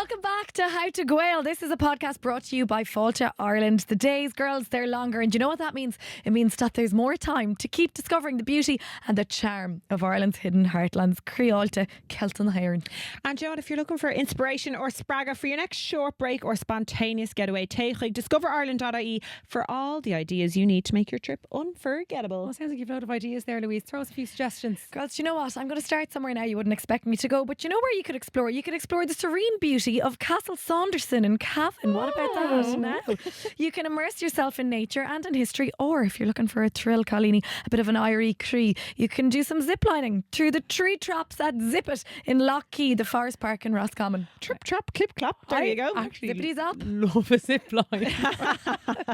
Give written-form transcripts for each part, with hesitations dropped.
Welcome back to How to Gael. This is a podcast brought to you by Fáilte Ireland. The days, girls, they're longer. And you know what that means? It means that there's more time to keep discovering the beauty and the charm of Ireland's hidden heartlands. Craiceáilte, carthanais. And you know what, if you're looking for inspiration or spragga for your next short break or spontaneous getaway, chuig, discoverireland.ie for all the ideas you need to make your trip unforgettable. Well, sounds like you've a lot of ideas there, Louise. Throw us a few suggestions. Girls, you know what? I'm going to start somewhere now you wouldn't expect me to go, but you know where you could explore? You could explore the serene beauty of Castle Saunderson in Cavan. What about that now? You can immerse yourself in nature and in history, or if you're looking for a thrill, Colleen, a bit of an iarraidh cree, you can do some ziplining through the tree traps at Zip It in Lockheed, the Forest Park in Roscommon. Trip, trap, clip, clap. There you go. Actually, Zippity zap. love a zip line.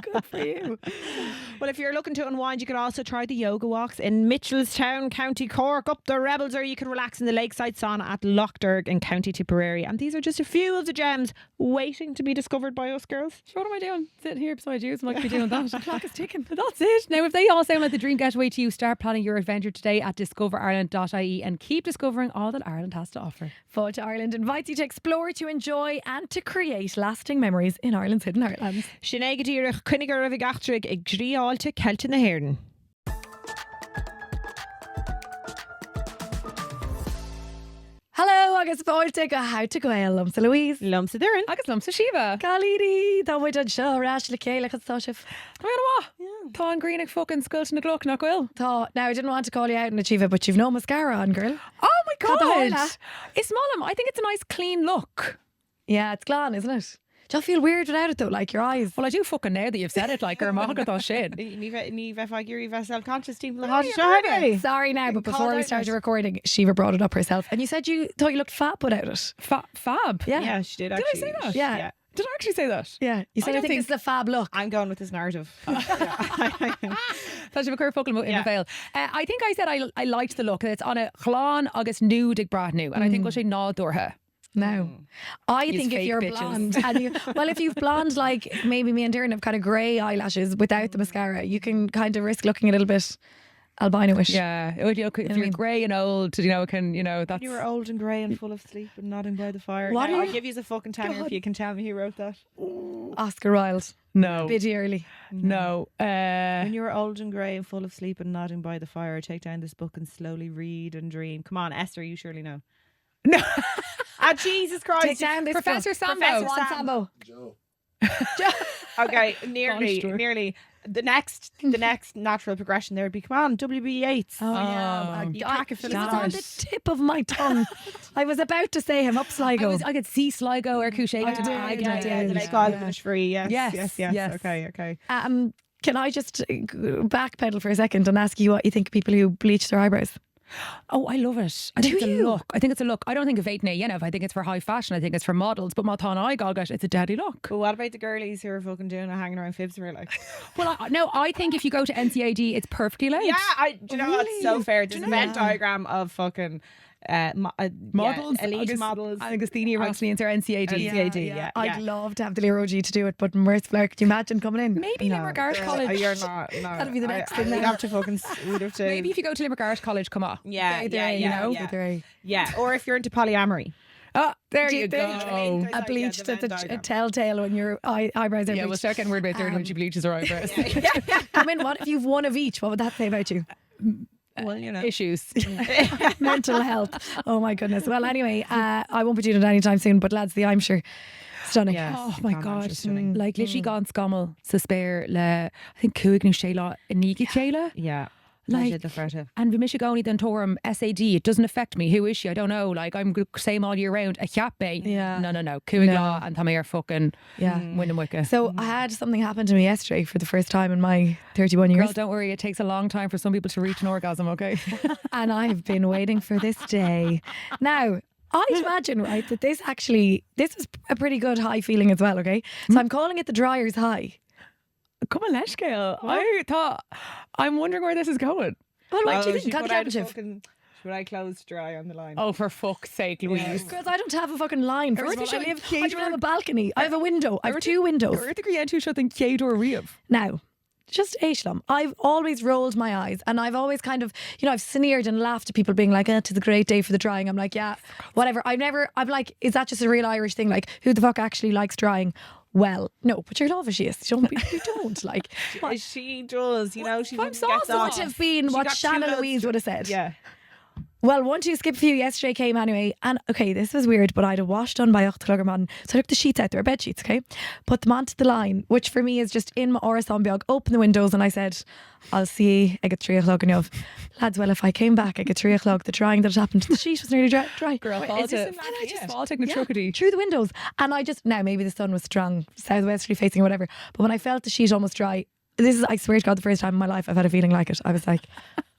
Good for you. Well, if you're looking to unwind, you could also try the yoga walks in Mitchelstown, County Cork, up the Rebels, or you can relax in the lakeside sauna at Lochderg in County Tipperary. And these are just a few of the gems waiting to be discovered by us girls. So what am I doing? Sitting here beside you, so I might be doing that. The clock is ticking. That's it. Now, if they all sound like the dream getaway to you, start planning your adventure today at discoverireland.ie and keep discovering all that Ireland has to offer. Fáilte Ireland invites you to explore, to enjoy and to create lasting memories in Ireland's hidden heartlands. Sinead t-earrach cuig a raibh achtraigh ag Craiceáilte carthanais. Hello, agus fáilte go How to Gael. Lumsa Louise. Lumsa Doireann. Agus Louise Síomha. Calidi, tá muid an seo rás le céile chud tá sibh. Tá an green fucking sculpt in the clock, not will. Tá, now I didn't want to call you out and achieve it, but you've no mascara on, girl. Oh my Tá the God. hála. It's Mollum. I think it's a nice clean look. Yeah, it's glan, isn't it? Do you feel weird without it though, like your eyes? Well, I do fucking now that you've said it, like, that shit. Ní bheith fagúí bheith self-conscious team le Sorry now, but before we started recording, Shiva brought it up herself. And you said you thought you looked fab without it. Fab. Yeah. Yeah, she did Did actually. I say that? Yeah. Did I actually say that? Yeah. You said I don't think this is a fab look. I'm going with this narrative. Tá a cur focail in the fail. I think I said I liked the look. It's on a chlán agus nude ag brathnú, and I think we'll say nod dortha. No. I Use think if fake you're bitches. blonde and if you've blonde like maybe me and Doireann have kind of grey eyelashes without the mascara, you can kind of risk looking a little bit albino-ish. Yeah, if you're grey and old, that's... You were old and grey and full of sleep and nodding by the fire. What Now, are I'll you? give you a fucking tenner if you can tell me who wrote that. Oscar Wilde. No. Biddy early. No. When you were old and grey and full of sleep and nodding by the fire, take down this book and slowly read and dream. Come on, Esther, you surely know. No. Ah, Jesus Christ. Take down this Professor book. Sambo. Professor Sam. Sambo. Okay, nearly. The next natural progression there would be, come on, W.B. Yeats. Oh, yeah. Oh, You pack it for It the was on the stars. tip of my tongue. I was about to say him up Sligo. I could see Sligo or Cúisé. I did. The Lake Island free. Yes. Yes. Okay. Can I just backpedal for a second and ask you what you think of people who bleach their eyebrows? Oh, I love it. I think it's a look. I think it's a look. I don't think of Aitna Yenov. I think it's for high fashion. I think it's for models. But Matan I Galgat, it's a daddy look. But what about the girlies who are fucking doing it, hanging around fibs for like? Well, I think if you go to NCAD, it's perfectly allowed. Yeah, do you know what's so fair? There's a Venn diagram of fucking models, elite models. Agus Dini Rossley into NCAD. NCAD, yeah. I'd love to have the Léir OG to do it, but merciful, could you imagine coming in? Maybe Limerick Art College. You're not. No, That'd be the next thing We'd then. have to fucking. We'd have to. Maybe if you go to Limerick Art College, come on. Yeah, Either yeah, way, yeah, you know? yeah. Either way. Yeah, or if you're into polyamory. Oh, there Do you you go. think? A Like, bleach the that's Venn a diagram. telltale when your eyebrows are Yeah, we'll bleached. start getting weird about Doireann when she bleaches her eyebrows. I mean, what if you've one of each? What would that say about you? Well, you know. Issues. Mental health. Oh my goodness. Well, anyway, I won't be doing it anytime soon, but lads, the I'm sure stunning. Yes. Oh my Come on, God. she's stunning. Like literally gone scommel sa spare le I think cuig nu Shayla Inigi Shayla. Yeah. Like, and vi Michigoni then Torum SAD, it doesn't affect me. Who is she? I don't know. Like I'm same all year round. A chiappe. Yeah. No. Cuig No. law and Tamir fucking Yeah. winning wicca. So I had something happen to me yesterday for the first time in my 31 years. Girl, don't worry. It takes a long time for some people to reach an orgasm. Okay. And I've been waiting for this day. Now, I'd imagine, right, that this is a pretty good high feeling as well, okay? So I'm calling it the dryer's high. Come on, let's go. I'm wondering where this is going. Well, what do you think? Can't get Should I close dry on the line? Oh, for fuck's sake, Louise. Girls, I don't have a fucking line. First of all, I don't have a balcony. I have a window. I have two windows. Where the Griantu shut in Kate or Reeve? Now, Just éislam. I've always rolled my eyes and I've always kind of, I've sneered and laughed at people being like, "It's a great day for the drying." I'm like, yeah, whatever. I'm like, is that just a real Irish thing? Like, who the fuck actually likes drying? Well, no, but you're love she is. You don't like. She does, she I'm gets sauce would off. have been She what got Shannon 2 Louise would have said. Yeah. Well, 1, 2, skip a few yesterday came anyway. And okay, this was weird, but I had a wash done by 8 o'clock man. So I took the sheets out, they were bed sheets, okay? Put them onto the line, which for me is just in my Oras on Biog, open the windows and I said, "I'll see you at 3 o'clock and you've lads, well, if I came back at 3 o'clock, the drying that had happened to the sheet was nearly dry. Girl, Is this in and I Lancashire? just fall taking the truckety. Through the windows. And I just, now maybe the sun was strong, southwesterly facing or whatever, but when I felt the sheet almost dry, this is, I swear to God, the first time in my life I've had a feeling like it. I was like,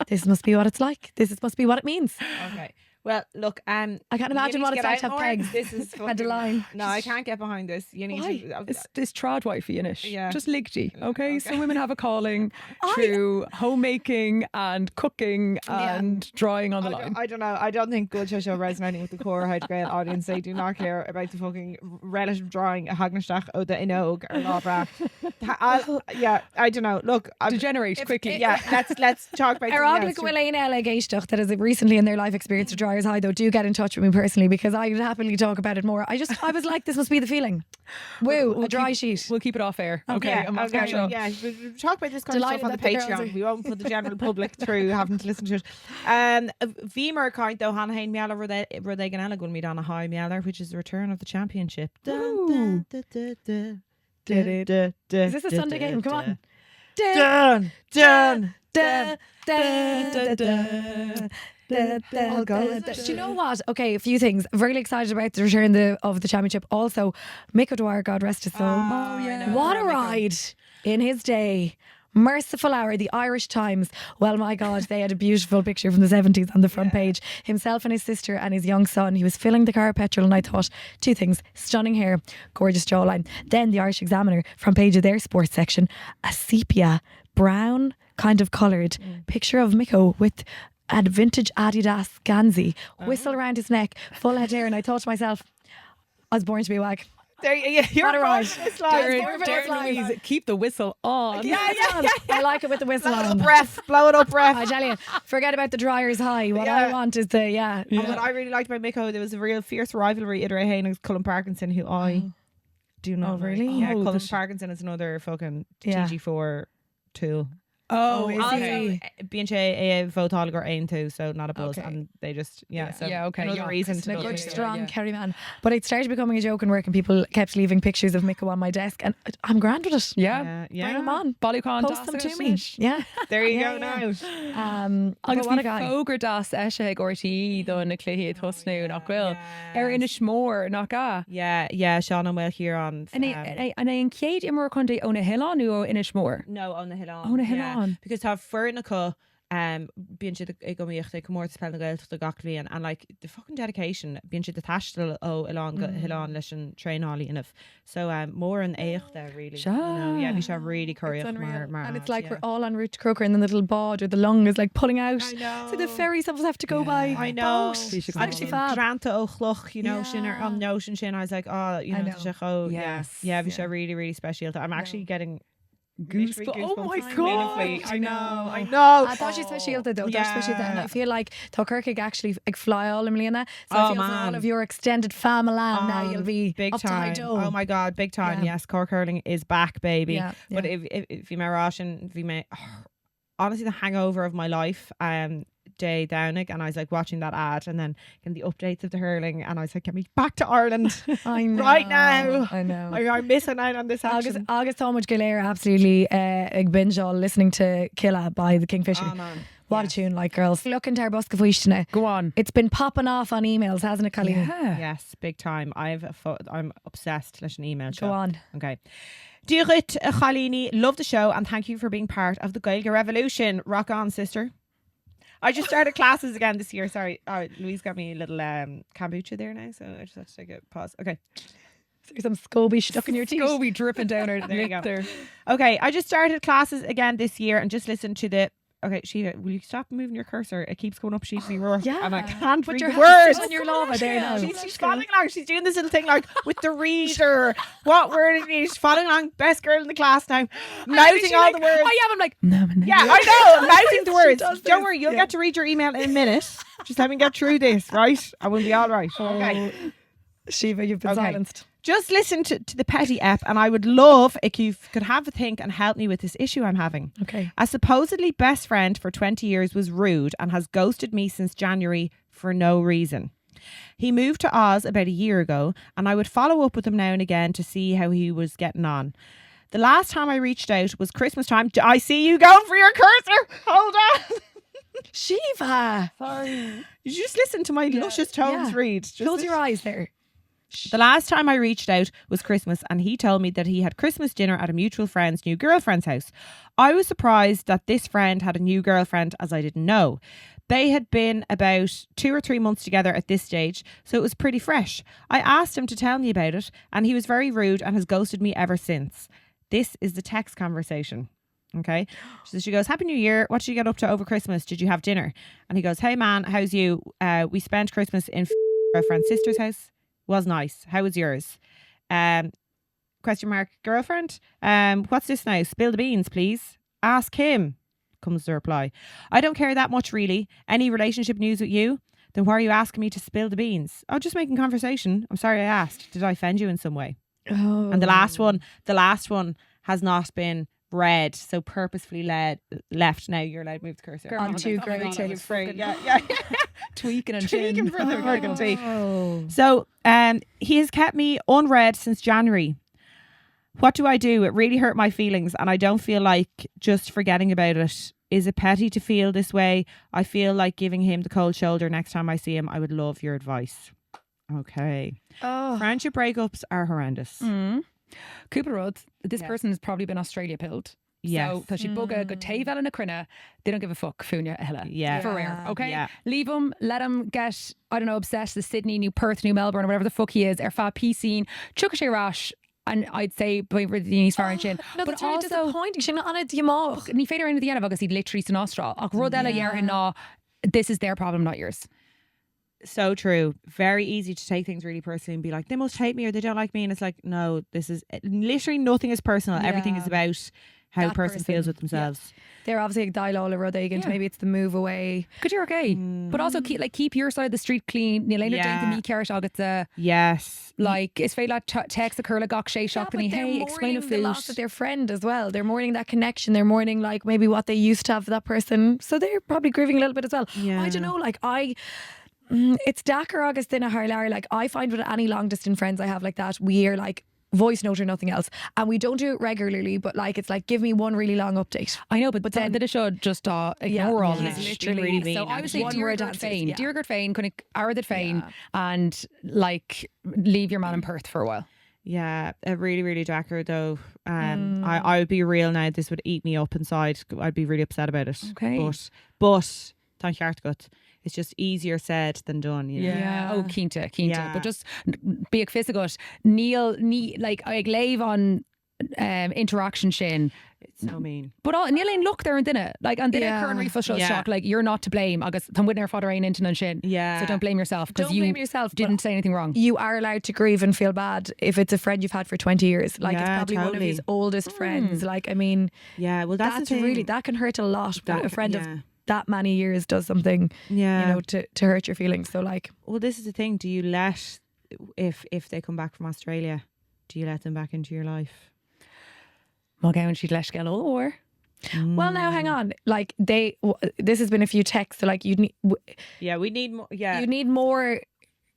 this must be what it's like. Must be what it means. Okay. Well, look, I can't imagine what it's like to have pegs. This is Had the line. No, I can't get behind this. You need to. It's this trad wifey inish. Yeah. Just ligty. Okay? Some women have a calling through homemaking and cooking and drying on the line. I don't know. I don't think Good Show resonating with the core Hydegrail audience. They do not care about the fucking relative drawing a Hagnastach o the Inog or Labra. Yeah, I don't know. Look, Degenerate quickly. Yeah, let's talk about Aragla Gwilane Elegaisteach that has recently in their life experienced a dryer's high though, do get in touch with me personally because I'd happily talk about it more. I was like, this must be the feeling. Woo, a dry sheet. We'll keep it off air. Okay. Yeah, I'm not okay, sure. yeah. We'll talk about this kind Delighted of stuff on the that the girls Patreon. are- We won't put the general public through having to listen to it. Vimer kind though Hannah Hain Mealler were they gonna go meet on a high Mealler, which is the return of the championship. Is this a Sunday game? Come on. Dun. I'll go. Do you know what? Okay, a few things. I'm really excited about the return of the championship. Also, Mick O'Dwyer, God rest his soul. Oh, yeah. What a ride in his day. Merciful Hour, the Irish Times. Well, my God, they had a beautiful picture from the 70s on the front page. Himself and his sister and his young son. He was filling the car with petrol, and I thought 2 things: stunning hair, gorgeous jawline. Then the Irish Examiner, front page of their sports section, a sepia brown kind of coloured picture of Miko with a vintage Adidas Ganzi, whistle around his neck, full head hair, and I thought to myself, I was born to be a wag. There, you're What a ride. It's like Louise, keep the whistle on. yeah. I like it with the whistle on. Blow it up, breath. I tell you, forget about the dryer's high. What Yeah. I want is the And what I really liked about Miko, there was a real fierce rivalry. Idre Hain and Cullen Parkinson, who I do not Oh, really? like. Yeah, Oh, Cullen the Parkinson is another fucking Yeah. TG4 tool. Oh, is also, he? Bíonn sé vótáil gur aon tú, so not a buzz. Okay. And they just, so Yeah, okay, another yeah. reason It's to a not good, like- strong yeah. Kerry man. But it started becoming a joke in work, and people kept leaving pictures of Miko on my desk, and I'm grand with it. yeah. Yeah. Bring them on. Bollycon Post them to me. Yeah. There you Yeah, go yeah. now. But Agus what a bhí guy. fógur das eise ag ortaí do na cluiche thosnú nach bhfuil. Ina smór nach ga. Yeah, Sean and Will here on. And é an céad imar chun é óna heán nó ina smór. No, on the hill on. On the hill on. Because have furnica bíonn siad ag gomíocht ag mór spell na gail do gachlí and like the fucking dedication bíonn siad the tastal ó Hilán leis an trainálí inmh. So more an éocht there really. Sure. Yeah, we shall really It's curry unreal. mar And it's like we're all en route to Croker, and then the little bod or the lung is like pulling out. I know. So the ferries have to go by. I know. Boat. Bhí sé go Actually fab. fab. Granta ó chloch, sin Yeah. on notion shin. I was like, oh, I know. Yes. yeah, we shall really, really special. I'm actually getting Goosebumps. Oh my goosebumps. God. I know. I thought she's special though. Yeah. That's special. And I feel like Kirk actually like fly all Emiliana. So Oh, I feel for man. all of your extended family now you'll be big up to time. high dome. Oh my God, big time. Yeah. Yes, Cork hurling is back, baby. Yeah, But yeah. if you may ration, if you may, honestly, the hangover of my life, Jay Downig, and I was like watching that ad and then getting the updates of the hurling, and I was like, get me back to Ireland I know. right now. I know. I'm missing out on this action. August Thomas Galair absolutely ag binge all listening to Killa by the Kingfisher. Oh, man. What Yes. a tune, like girls. Look into our bus now. Go on. It's been popping off on emails, hasn't it, Colleen? Yeah. Yes, big time. I'm obsessed. Let's an email. Go on. Okay. Thabhairt Chalini, love the show and thank you for being part of the Gaeilge revolution. Rock on, sister. I just started classes again this year. Sorry. Oh, Louise got me a little kombucha there now, so I just have to take a pause. Okay. There's some scoby stuck in your teeth. Scoby dripping down her There you lip go. there. Okay, I just started classes again this year and just listened to the okay, Shiva, will you stop moving your cursor? It keeps going up sheet me roar. Yeah. And I can't Put read your the hands words. on your lava there now. She's following along. She's doing this little thing like with the reader. What word is it? She's following along. Best girl in the class now. Mouthing all the words. I am. I'm like, no. Yeah, I know. Mouthing the words. does Don't this. worry, you'll get to read your email in a minute. Just let me get through this, right? I will be all right. Okay. Shiva, you've been Okay. silenced. Just listen to the petty ep, and I would love if you could have a think and help me with this issue I'm having. Okay. A supposedly best friend for 20 years was rude and has ghosted me since January for no reason. He moved to Oz about a year ago, and I would follow up with him now and again to see how he was getting on. The last time I reached out was Christmas time. I see you going for your cursor. Hold on. Shiva. Sorry. You just listen to my luscious tones read. Just Close your eyes there. The last time I reached out was Christmas, and he told me that he had Christmas dinner at a mutual friend's new girlfriend's house. I was surprised that this friend had a new girlfriend, as I didn't know. They had been about 2 or 3 months together at this stage, so it was pretty fresh. I asked him to tell me about it, and he was very rude and has ghosted me ever since. This is the text conversation. Okay. So she goes, Happy New Year. What did you get up to over Christmas? Did you have dinner? And he goes, Hey man, how's you? We spent Christmas in our friend's sister's house. Was nice. How was yours? Question mark, girlfriend? What's this now? Spill the beans, please. Ask him, comes the reply. I don't care that much really. Any relationship news with you? Then why are you asking me to spill the beans? Oh, just making conversation. I'm sorry I asked. Did I offend you in some way? Oh. And the last one has not been read, so purposefully left. Now you're allowed to move the cursor. On to grey God, tape. you're fucking Yeah. tweaking and Tweaking for the fucking tea. Oh. So he has kept me unread since January. What do I do? It really hurt my feelings, and I don't feel like just forgetting about it. Is it petty to feel this way? I feel like giving him the cold shoulder next time I see him. I would love your advice. Okay. Oh. Friendship breakups are horrendous. Cooper Road, this Yeah. person has probably been Australia pilled. Yes. So she'd bug a good tavel and a crinna. They don't give a fuck, Funia Hilla. Yeah. For rare. Okay? Yeah. Leave him, let him get, I don't know, obsessed with Sydney, New Perth, New Melbourne, or whatever the fuck he is. Fa scene, chuck a rash. And I'd say by the far and chin. No, but that's really also, disappointing. She's not on a diamond. ní féidir in the end of agus he'd literally san Austral. Ach rudella na, this is their problem, not yours. So true. Very easy to take things really personally and be like, they must hate me or they don't like me. And it's like, no, this is literally nothing is personal. Everything is about how That the person feels with themselves. They're obviously dial or rudaí, and maybe it's the move away. Good you're okay. But also keep your side of the street clean. Níl éidir déanta mí ceart agus Yes. like is féile text a curla gach sé Yeah, shock but me they're hey explain a mourning the loss food. of their friend as well. They're mourning that connection. They're mourning like maybe what they used to have with that person. So they're probably grieving a little bit as well. Yeah. I don't know. Like it's Dakar August in a Harlar. Like I find with any long distance friends I have like that, we are like voice note or nothing else, and we don't do it regularly. But like it's like give me one really long update. I know, but then- then it should just ignore all yeah. this. He's literally So I would say one word Dear answers, Fein, yeah. Dear Fein, kind of airad Fein, and like leave your man in Perth for a while. Yeah, a really, really Dakar though. I would be real now. This would eat me up inside. I'd be really upset about it. Okay. But thank you, gut. It's just easier said than done. You know? Yeah. Oh, cínta. Yeah. But just be ag fisagat. Níl like ag léh on interaction sin. It's so mean. But níl éon look there and dinner. Like and Yeah. current refusal Yeah. shock. Like you're not to blame. Agus tan wouldn't father ain into and shin. Yeah. So don't blame yourself because Don't you blame yourself, but didn't say anything wrong. you are allowed to grieve and feel bad if it's a friend you've had for 20 years. Like it's Yeah, probably one of totally. his oldest friends. Like I mean, Yeah, well, that's the that's thing. really that can hurt a lot. When a friend yeah. of that many years does something, Yeah. you know, to hurt your feelings. So like, Well, this is the thing. Do you let, if they come back from Australia, do you let them back into your life? Má gain siad leis go or well, now hang on. Like this has been a few texts. So like you Yeah, we need more. Yeah. need more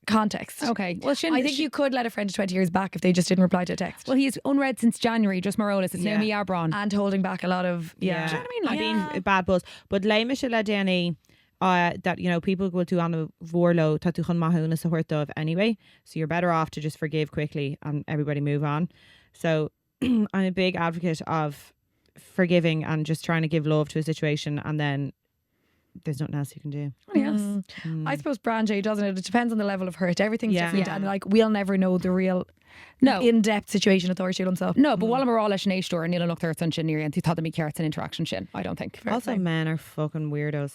context. okay. Well, shin, I think you could let a friend of 20 years back if they just didn't reply to a text. Well, he's unread since January. Just Marolis. It's Yeah. Naomi Arbron. And holding back a lot of Do you know what I mean? Like, Being a bad buzz. But Léime se le déanaí, that, you know, people go to an vorlo tatu chun mahuna sa hurt of anyway. So you're better off to just forgive quickly and everybody move on. So I'm a big advocate of forgiving and just trying to give love to a situation, and then there's nothing else you can do. I suppose Brand J doesn't it? It depends on the level of hurt. Everything's Yeah. different, Yeah. and like we'll never know the real No. in-depth situation a Doireann Síomha. No, but while we're all leis an éistóir níl an nachtar san sin níir an tú tá mí ceart an interaction sin. I don't think. Also, men are fucking weirdos.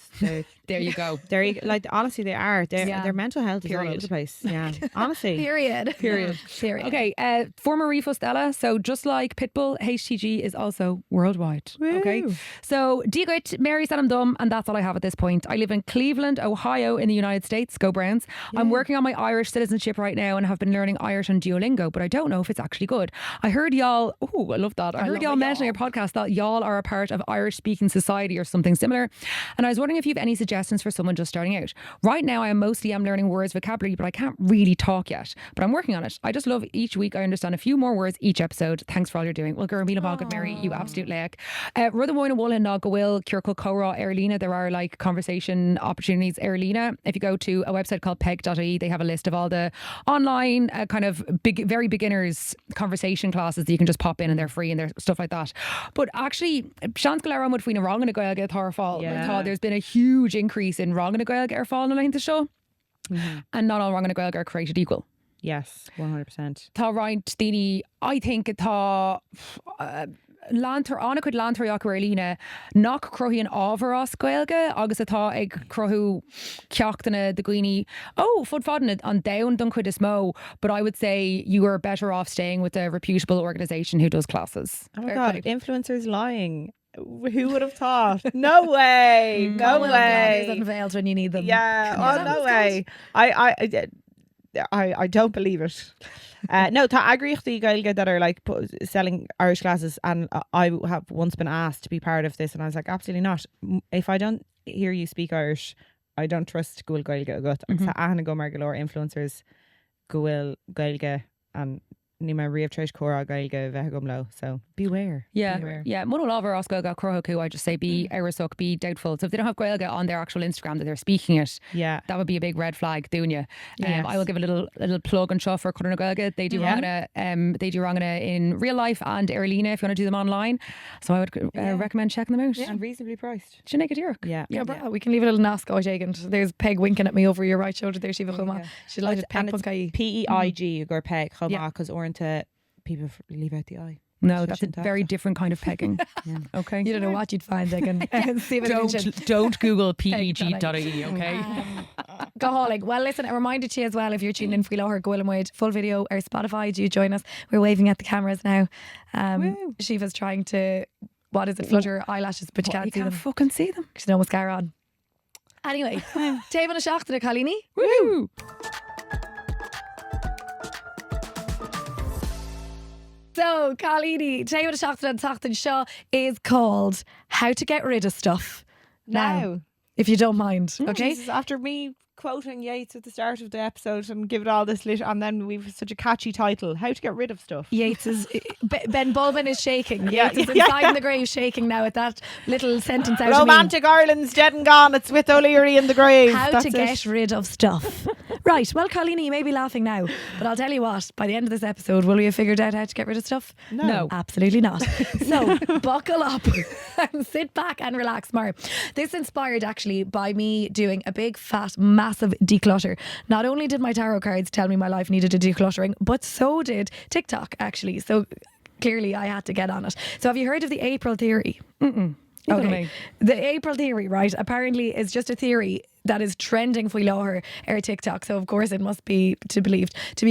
There you go. They're like, honestly, they are. Their mental health is all over Period. the place. Yeah, honestly. Period. Period. Period. Okay, former Reefo Stella. So just like Pitbull, HTG is also worldwide. Okay, Woo. so Dígait, Mary said I'm dumb, and that's all I have at this point. I live in Cleveland, Ohio, in the United States. Go Browns. I'm working on my Irish citizenship right now and have been learning Irish on Duolingo, but I don't know if it's actually good. I heard y'all. Oh, I love that. I heard y'all mention on your podcast that y'all are a part of Irish Speaking Society or something similar, and I was wondering if you have any suggestions for someone just starting out. Right now, I mostly am learning words, vocabulary, but I can't really talk yet. But I'm working on it. I just love each week I understand a few more words each episode. Thanks for all you're doing. Well, Gurmina Bogart, Mary, you absolute lake. Ruthermoyne and Woolhin Nog Will, Kirkle Cora, Erlina. There are like conversation opportunities. Erlina, if you go to a website called peg.ie, they have a list of all the online kind of very beginners conversation classes that you can just pop in and they're free and they're stuff like that. But actually, Sean Galera would find a wrong in a Gaeilge Thar fall. I thought there's been a huge increase in wrong in a Gaeilge ar fall in the show. And not all wrong in a Gaeilge are created equal. Yes, 100%. Tá right Dini, I think tá Lantar anna chud lantaríach Erlína nach crohí an ábhar as Gaeilge agus atá ag crothú ceachtainna de Guine fud fadan an down don chud is mó, but I would say you are better off staying with a reputable organisation who does classes. Oh my God, influencers lying. Who would have thought? No way. No way. Unveiled when you need them. Yeah. Oh, no way. I don't believe it. No, tá agriochtaí Gaeilge that are like selling Irish classes, and I have once been asked to be part of this, and I was like, absolutely not. If I don't hear you speak Irish, I don't trust Gúil Gaeilge agat. Sa aithne go mar galore influencers Gúil Gaeilge and ní me riamh treis córa Gaeilge bheith gom lo. So beware. Yeah. Muno lábhar as Gaeilge crothú, I just say be erisach, be doubtful. So if they don't have Gaeilge on their actual Instagram that they're speaking it, that would be a big red flag, doonya. I will give a little plug and shove for Cuireann Gaeilge. They do rangana in real life and Erlína if you want to do them online. So I would recommend checking them out. And reasonably priced. Sinead Dírach. Yeah, bro. We can leave a little nasc Oigent. There's Peg winking at me over your right shoulder there, Shiva Chuma. She likes Peg Punkai. PEIG, Gur Peg, Chuma, because people leave out the I. No, that's a very different kind of pegging. Okay. You don't know what you'd find, Megan. Don't Google peg.ie, okay? Goholic. Well, listen, a reminder to you as well, if you're tuning in for Loher, Goil and Muid, full video or Spotify, do join us. We're waving at the cameras now. Shiva's trying to, flutter her eyelashes, but you can't see them. Fucking see them. She's no mascara on. Anyway, Taobh na Seachtaine, Colleen. Woo! So, Colleen, Taobh na Seachtaine Tachtaine Shaw is called How to Get Rid of Stuff. Now, if you don't mind, okay? Jesus, after me quoting Yeats at the start of the episode and give it all this lit, and then we've such a catchy title, How to Get Rid of Stuff. Yates is Ben Bulben is shaking. Yates is inside in the grave shaking now at that little sentence out Romantic of me. Ireland's dead and gone. It's with O'Leary in the grave. How to get rid of stuff. Right, well, Colleen, you may be laughing now, but I'll tell you what, by the end of this episode, will we have figured out how to get rid of stuff? No. Absolutely not. So buckle up and sit back and relax. Mar, this inspired actually by me doing a big fat massive declutter. Not only did my tarot cards tell me my life needed a decluttering, but so did TikTok actually. So clearly I had to get on it. So have you heard of the April theory? Okay. The April theory, right, apparently is just a theory that is trending for Loher or TikTok. So of course it must be to be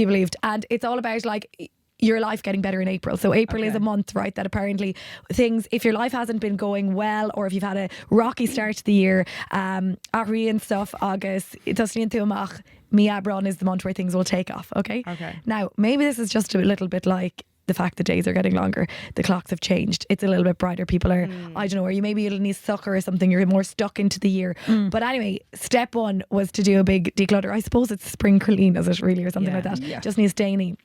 believed. And it's all about like your life getting better in April. So April is a month, right, that apparently things, if your life hasn't been going well or if you've had a rocky start to the year, Ahri and stuff, agus, Tógann Síomha, Miabron is the month where things will take off, okay? Now, maybe this is just a little bit like the fact that days are getting longer, the clocks have changed, it's a little bit brighter, people are, I don't know, or you maybe you'll need sucker or something, you're more stuck into the year. But anyway, step one was to do a big declutter. I suppose it's spring clean, is it really, or something like that? Just needs staining.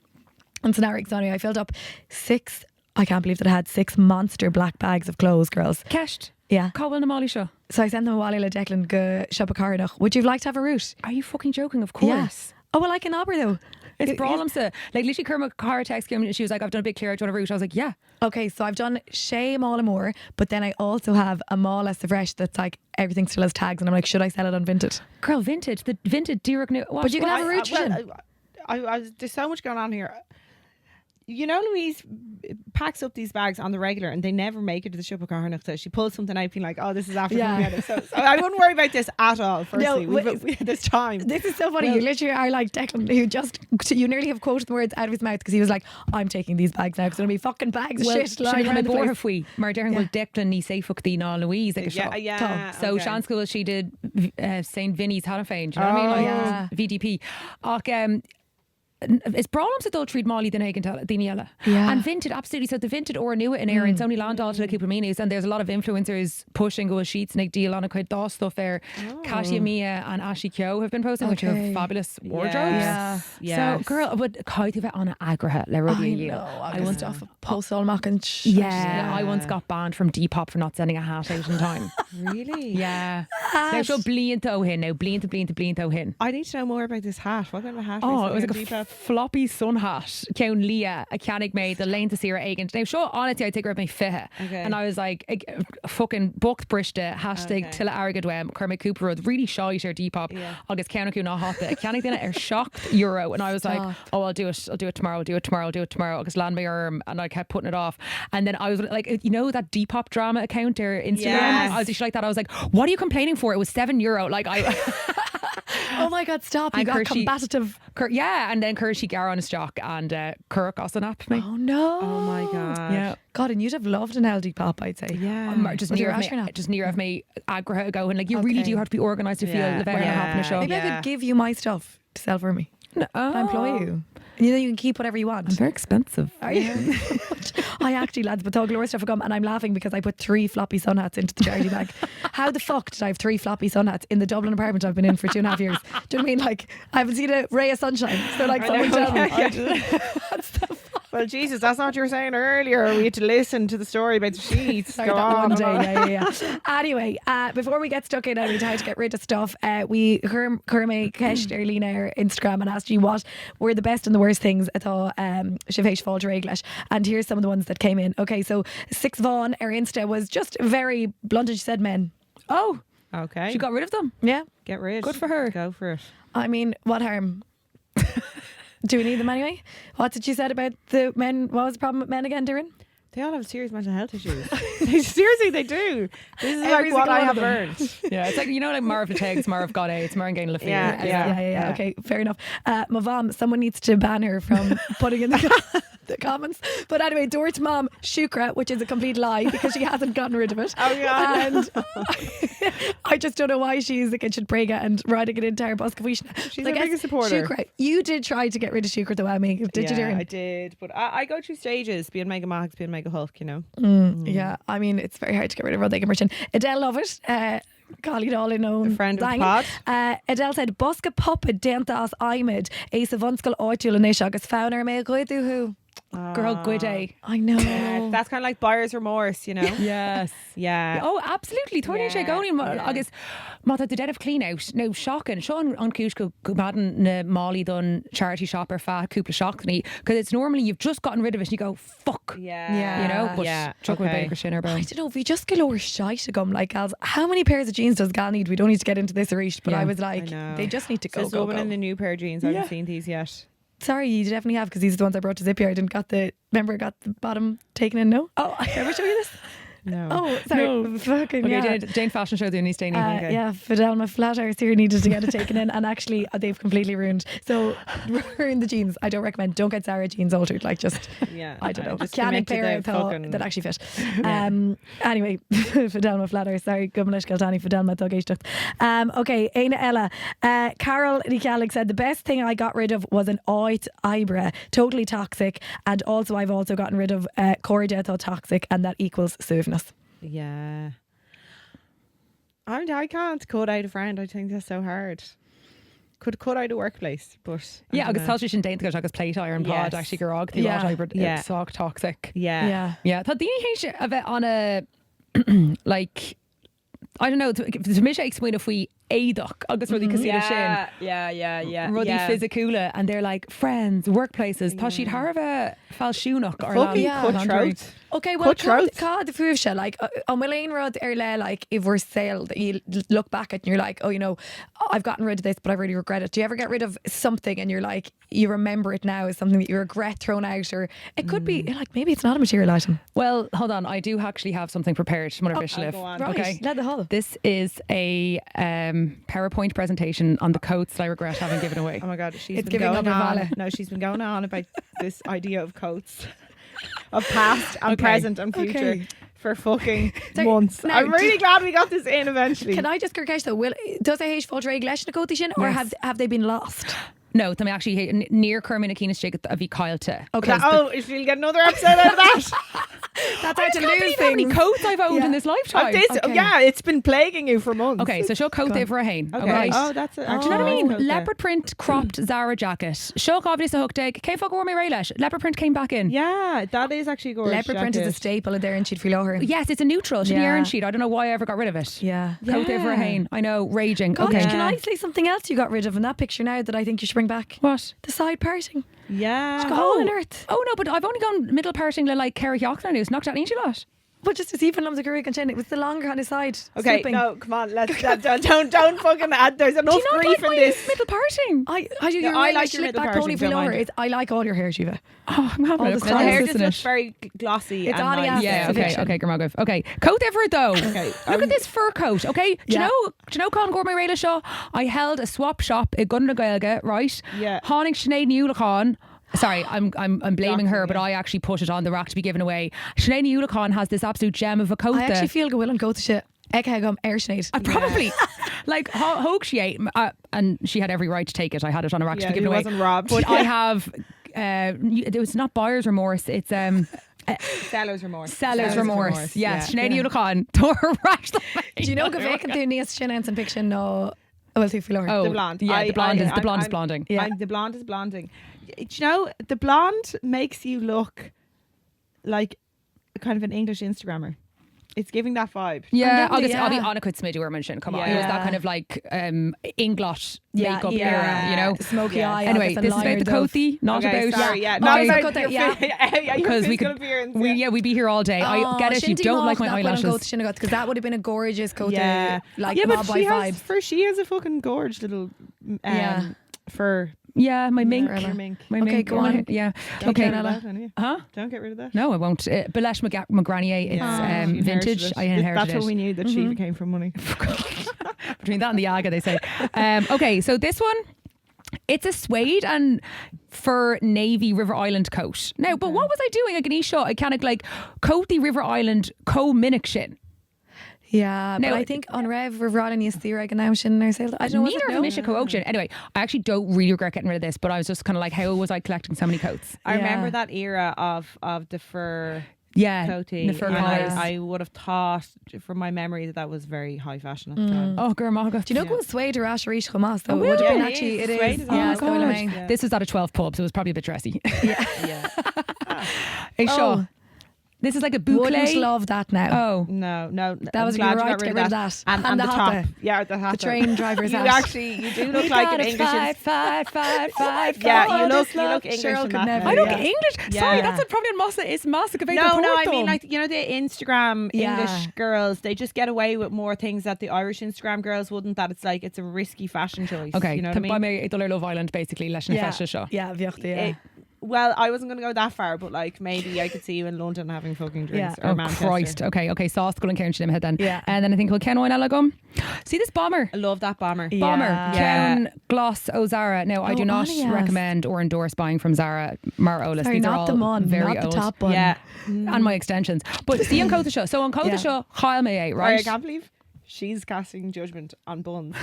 And so anyway, I filled up 6, I can't believe that I had 6 monster black bags of clothes, girls. Cashed. Yeah. Cobble na Molly show. So I sent them a Wally le Declan go siopa carthanais. Would you like to have a route? Are you fucking joking? Of course. Yes. Oh, well, I can offer though. It's problemsa. Like literally Kerma car text came and she was like, I've done a big clear, do you want a route? I was like, yeah. Okay, so I've done Shea Mall and more, but then I also have a Mall as the fresh that's like everything still has tags and I'm like, should I t-earrach on Vinted? Girl, Vinted, the Vinted t-earrach. But you can have a route. There's so much going on here. You know, Louise packs up these bags on the regular and they never make it to the siopa carthanais. So she pulls something out being like, oh, this is after coming out of. So I wouldn't worry about this at all, firstly. There's time. This is so funny. You literally are like Declan, who you nearly have quoted the words out of his mouth because he was like, I'm taking these bags now because there'll be fucking bags of shit lying around the place. Mar Doireann will Declan ní sé fuchtaí ná Louise ag seo. Yeah. So Sean School she did St. Vinny's Hannafane. Do you know what I mean? Like VDP. It's problems that they'll treat Molly than Hagen Daniela. And Vinted, absolutely. So the Vinted or new in air, it's only land all to the Cooperminis, and there's a lot of influencers pushing go sheets and deal on a quite DOS stuff there. Katia Mia and Ashley Kyo have been posting, which have fabulous wardrobes. So girl, but Kaiti on an agrathe le rudaí. I once off post all mac and I once got banned from Depop for not sending a hat out in time. Really? Yeah. Now so bliant o hin now, bliant o hin. I need to know more about this hat. What kind of a hat? Oh, it was like a floppy sun hat. Ceann Leah, a canig made the lane to see her agent. Now, sure, honestly, I'd take her up my fihe. And I was like, fucking booked brishta, hashtag tilla aragadwem, Kermit Cooper Road, really shy to her Depop. Agus Keanu na hot the canig dinner are shocked euro. And I was like, oh, I'll do it tomorrow. Agus land my arm. And I kept putting it off. And then I was like, you know, that Depop drama account or Instagram? I was just like that. I was like, what are you complaining for? It was €7. Like, oh my God, stop. You got combative. And then Kirsty Gar on his jock and Kirk also napped me. Oh no. Oh my God. Yeah. God, and you'd have loved an LD pop, I'd say. Yeah. Just near of me agrathe going. Like, you really do have to be organised to feel the very happiness show. Maybe I could give you my stuff to sell for me. No. I employ you. And you know you can keep whatever you want. I'm very expensive. Are you? I actually, lads, but Glorious stuff have come, and I'm laughing because I put 3 floppy sun hats into the charity bag. How the fuck did I have 3 floppy sun hats in the Dublin apartment I've been in for 2.5 years? Do you know what I mean? Like, I haven't seen a ray of sunshine. So like, someone tell me. That's the fuck. Well, Jesus, that's not what you were saying earlier. We had to listen to the story about the sheets. Sorry, one day. Yeah. Anyway, before we get stuck in on how to get rid of stuff, we Kerme Kesh Lena our Instagram and asked you what were the best and the worst things atá Shiveish Falter English. And here's some of the ones that came in. Okay, so Six Vaughan, our Insta was just very blunt and she said men. Oh, okay. She got rid of them. Yeah. Get rid. Good for her. Go for it. I mean, what harm? Do we need them anyway? What did you said about the men? What was the problem with men again, Doireann? They all have serious mental health issues. Seriously, they do. This is like what I have learned. Yeah, it's like, you know, like Marv the Tegs, Marv got AIDS, Marv Gain Lafayette. Yeah. Okay, fair enough. Mavam, someone needs to ban her from putting in the comments. But anyway, Dort's mom, Shukra, which is a complete lie because she hasn't gotten rid of it. Oh yeah. And I just don't know why she's the kitchen prega and riding an entire bus. She's the biggest supporter. Shukra, you did try to get rid of Shukra though, Amy. Did you, Doireann? I did, but I go through stages, being Mega Max, being Mega Hulk, you know. Yeah, I mean, it's very hard to get rid of Rodney Merchant. Adele Lovett, Colleague all in own a friend of the pod. Adele said Bosca Puppet Dentas Imid Ace of Unskal Oitul and Agus Fauner May Guidu who Girl Guide. I know. That's kind of like buyer's remorse, you know. Yes. Yeah. Oh, absolutely. Tony Shagoni agus Mata the dead of clean out. No shocking. Sean on Kushko Madden na Molly done charity shopper fat couple shocked me because it's normally you've just gotten rid of it and you go fuck. Yeah. You know. But chuck with Baker Shinner. I don't know if we just galore shite to come like gals. How many pairs of jeans does Gal need? We don't need to get into this reach, but I was like, they just need to go. There's woman in the new pair of jeans. I haven't seen these yet. Sorry, you definitely have because these are the ones I brought to Zip here. I didn't got the bottom taken in. No. Oh, I ever show you this? No. Oh, sorry. No. Fucking okay, Jane Fashion Show the only staying evening. Yeah, Fidelma flat earth here needed to get it taken in, and actually they've completely ruined. So ruined the jeans. I don't recommend. Don't get Sarah jeans altered. Like just I don't know. Just canning pair that actually fit. Anyway, Fidelma flat earth. Sorry, Gumlish Galtani Fidelma Thugage. Okay, Aina Ella. Carol Nicalig said the best thing I got rid of was an oit Ibra, totally toxic, and also I've also gotten rid of Cordeto toxic, and that equals soothness. Yeah. I can't cut out a friend. I think that's so hard. Could cut out a workplace, but agus tá sin déint go agus plate iron pod actually garag the hybrid sock toxic. Yeah. Tá daoine a bheith on a like I don't know to mis explain if we éadach agus rudí cosíle sin. Yeah. Rudí physicúla and they're like friends, workplaces. Tá siad Harva fal siúnach or cutthroat. Okay, well, Cutthroats. cad the fuimse, like, on Willeen Rod le, like, if we're sale, that you look back at and you're like, oh, you know, I've gotten rid of this, but I really regret it. Do you ever get rid of something and you're like, you remember it now as something that you regret throwing out, or it could be like maybe it's not a material item. Well, hold on. I do actually have something prepared. Mother Bishlev. go on. Right, Okay. let the whole. This is a PowerPoint presentation on the coats I regret having given away. Oh my god, she's It's been giving going Upper on. Valley. No, she's been going on about this idea of coats, of past and Okay. present and future Okay. for fucking So, months. now, I'm really glad we got this in eventually. Can I just correct though? Does a H fall drag leis na cótaí sin, or Yes. have they been lost? No, I'm actually near Kermin and Keenan Stick a carthanais. Okay, She'll get another episode out of that. that's I hard to can't lose believe how many things. coats I've owned Yeah. in this lifetime. Of this, Okay. yeah, it's been plaguing you for months. Okay, so show coat there for a hain. Okay. Okay. Oh, that's it. Do you know what I mean? Coat there. Leopard print cropped Zara jacket. Show obviously a hook day. Came fuck warm Raylesh. Leopard print came back in. Yeah, that is actually gorgeous. Leopard print is a staple of there and she'd feel her. Yes, it's a neutral. She's Yeah. the iron sheet. I don't know why I ever got rid of it. Yeah. Coat there for a hain. I know, raging. Gosh, Okay. can I say something else you got rid of in that picture now that I think you should bring back? What? The side parting. Yeah. Go on earth. Oh no, but I've only gone middle parting like carthanais news. Knocked out an lot. But just as even the Curry and it was the longer on his side. Okay, slipping. no, come on, let's don't fucking add. There's enough Do you not grief like in my this. middle parting? I do your I really like your slick middle back parting, pony don't below mind. I like all your hair, Shiva. Oh, I'm having All a the The hair Close, is isn't just it? very glossy It's and on, nice. Yeah, It's a okay, fiction. okay, Gramagov. Okay, coat Everett though. Okay. Look at this fur coat, okay? Do Yeah. you know Con Gourmet Rayla Shaw? I held a swap shop in Gunna Gaelga, right? Yeah. Hánig Sinead Newlachan. Sorry, I'm blaming her, Shocking, but yeah. I actually put it on the rack to be given away. Sinead Newlachan has this absolute gem of a coat I actually feel go will and go to shit. Egg air Sinead. I probably like Hogue she ate, and she had every right to take it. I had it on a rack to Yeah, be given he away. wasn't robbed. But I have. It was not buyer's remorse. It's Seller's remorse. seller's remorse. Yes, Yeah. Sinead Newlachan tore her rack. Do you know go vacant do níos sin and fiction no well to feel Oh, The blonde. Yeah, the blonde is I'm- blonding. Yeah. The blonde is blonding. Do you know, the blonde makes you look like kind of an English Instagrammer. It's giving that vibe. Yeah, definitely, I'll be yeah. on a quid smiddy or mention. Come on, it was Yeah. that kind of like Inglot Yeah, makeup yeah. era, you know. Smoky Yeah. eye. Anyway, August and this is about liner the dove. coathy, not Okay, about. sorry, yeah. Okay. Not So about cut your, that, yeah. your Because we physical could, appearance. we'd be here all day. I get it. You don't like my eyelashes. Because that would have been a gorgeous coat. Yeah. Like yeah, but mob she by has, vibe. she has a fucking gorge little Yeah. fur. Yeah, my mink. Whatever. Your mink. My Okay, mink. go on. Yeah. Don't Okay. get rid of that, anyway. Huh? Don't get rid of that. No, I won't. Belesh McGranier. It's Yeah. She vintage. inherited it. I inherited That's it. what we knew, that she came from money. Between that and the Aga, they say. Okay, so this one, it's a suede and fur navy River Island coat. Now, but what was I doing? Like an e-shot, I kind of like coat the River Island co-minic shin. Yeah, Now- but I think on Rev we're running yes the reg now shin I don't know Neither of them is a co-ocean. Anyway, I actually don't really regret getting rid of this, but I was just kind of like, how was I collecting so many coats? I Yeah. remember that era of the fur Yeah, coating. the fur and collars. I would have thought, from my memory, that was very high fashion at the time. Oh, girl, Margaret. Do you know go suede or ash or ish chamas though? Oh, It would have yeah, been it actually is. it Suede is. is Yeah, on so the will I coat. mean. Yeah. This was at a 12 pub, so it was probably a bit dressy. Yeah. Hey, Oh. sure. This is like a Wouldn't boucle. love that now. Oh, No, That was glad you're you right got to get rid of that. And And the the top. hat. Yeah, the hat. The train driver's You hat. actually, you do look like an English. fight. Yeah, you Oh, look this love. English Cheryl in could that never. now, I look yeah. English. Yeah. Sorry, that's a probably it's massive about No, the I port mean, though. like, you know, the Instagram Yeah. English girls, they just get away with more things that the Irish Instagram girls wouldn't. That it's like, it's a risky fashion choice. Okay, you know what I by mean? me, it's Love Island basically, leis na feisce seo. Yeah, bhíochta, yeah. Well, I wasn't going to go that far, but like maybe I could see you in London having fucking drinks. Yeah. Or Oh Manchester. Christ! Okay, sauce going Karen Shim head then. Yeah. And then I think we'll Ken Owen Alagum. See this bomber. I love that bomber. Yeah. Bomber, Yeah. Ken Gloss O Zara. Now I Oh, do not Anna, yes. recommend or endorse buying from Zara Mar Olas. Sorry, These are not all the one, very not old. the top one. Yeah. And my extensions. But see on Cota Show. So on Cota Yeah. Show, Kyle May, Sorry, right? I can't believe she's casting judgment on buns.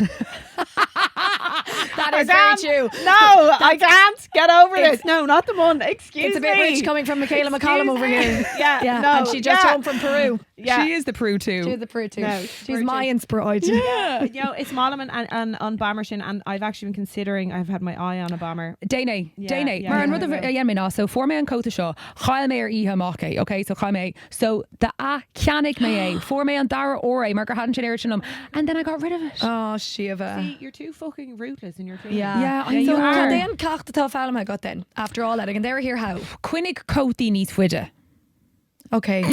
That I is very can't. true. No, I can't get over this. No, not the bun. Excuse It's a bit me. rich coming from Michaela McCollum Excuse over me. here. Yeah, Yeah, no, and she just yeah. home from Peru. Yeah. She is the Prue too. She's the Peru too. No, She's Peru my too. inspiration. Yeah, you know, it's Malaman and on Bombershin, and I've actually been considering. I've had my eye on a bomber. Dana, Yeah, Dana. yeah, Mar an yeah, rud I will. a me ná. So for me on Cota Show, Kyle May or Iha Make. Okay, so Kyle May. So the a Canig May, for me on Dara Ore, Margaret hadn't Shinum, and then I got rid of it. Oh, Shiva. See, you're too fucking ruthless in your treatment. Yeah. Yeah, I so know. can then cach the tough I got then after all that and they were here how? Quinnig Coti nís fuide. Okay.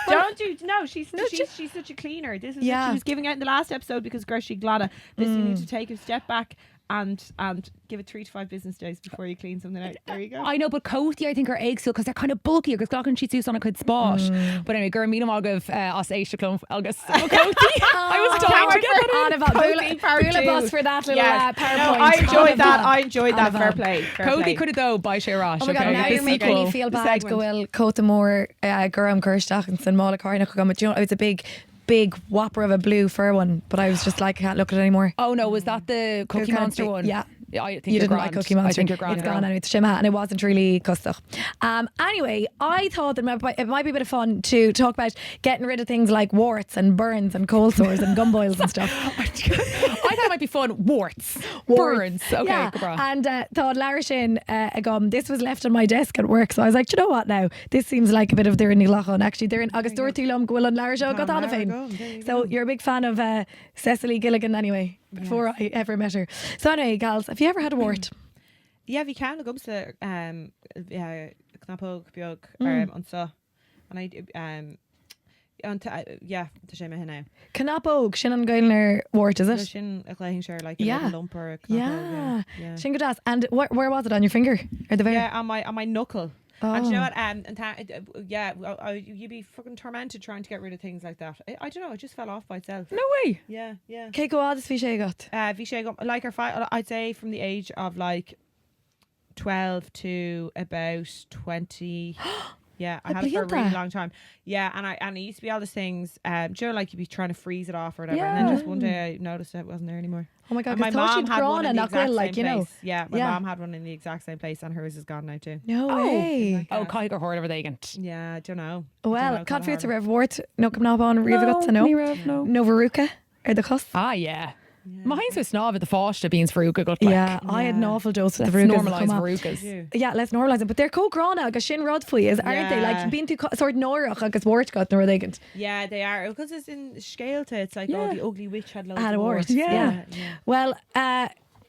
Don't do no. She's such a cleaner. This is what she was giving out in the last episode because Gershi Glada. This you need to take a step back and give it 3 to 5 business days before you clean something out. There you go. I know, but Coty, I think are eggs because they're kind of bulky because Glockin sheets use on a good spot. But anyway, Gur Mina Mogov us Aisha Clump August Coty. I was dying to get that in. Bula bus for that little PowerPoint. No, I enjoyed that. Fair play. Coty could have though by Shayrash. Oh my God, now you're making me feel bad. Goil Cota Moore, Guram Kirstach and San Mala Carnach. But you know, it was a big whopper of a blue fur one, but I was just like, I can't look at it anymore. Oh no, was that the Cookie Monster one? Yeah. I think you didn't like Cookie Monster. I think you're grand. It's gone anyway. It's Shimha, and it wasn't really custach. Anyway, I thought that it might be a bit of fun to talk about getting rid of things like warts and burns and cold sores and gum boils and stuff. I thought it might be fun. Warts. Burns. Okay, yeah. And thought Larishin this was left on my desk at work, so I was like, do you know what now? This seems like a bit of their Nilachon. Actually, they're in August Dortilum, Gwil and Larishin got on a fine. So you're a big fan of Cecily Gilligan anyway. Before I ever met her. So anyway, gals, have you ever had a wart? Yeah, vi can go to knapog biog on so, and I to shame me now. Knapog shin an gailner wart, is it? Shin a claying share like a little lump or a knapog. Yeah. Shin good ass. And where was it on your finger or the very? Yeah, on my knuckle. Oh. And you know what? You'd be fucking tormented trying to get rid of things like that. I don't know. It just fell off by itself. No way. Yeah. Okay, go on. This Vishay got. Vishay got like I'd say from the age of like 12 to about 20. Yeah, I had it for a really long time. Yeah, and it used to be all these things. Do you know, like you'd be trying to freeze it off or whatever, and then just one day I noticed it wasn't there anymore. Oh my God! And my mom had one in the exact same place. Place. Yeah, my mom had one in the exact same place, and hers is gone now too. No way. Oh, Coig or Horde Vegant. Yeah, I don't know. Well, can't feel to rev wart. No, come up on Riva got no. No Veruca or the cuss. Ah, yeah. Mine's was snob at the Fosta beans Veruca got like. Yeah, I had an awful dose of the Verucas. Verucas. Normalise Verucas. Yeah, let's normalise it. But they're co-grana agus shin rod for you, aren't they? Like being too sort of Norach agus wart got nor they can. Yeah, they are because it's in Scalete. It's like all the ugly witch had loads of warts. warts. Yeah. Well,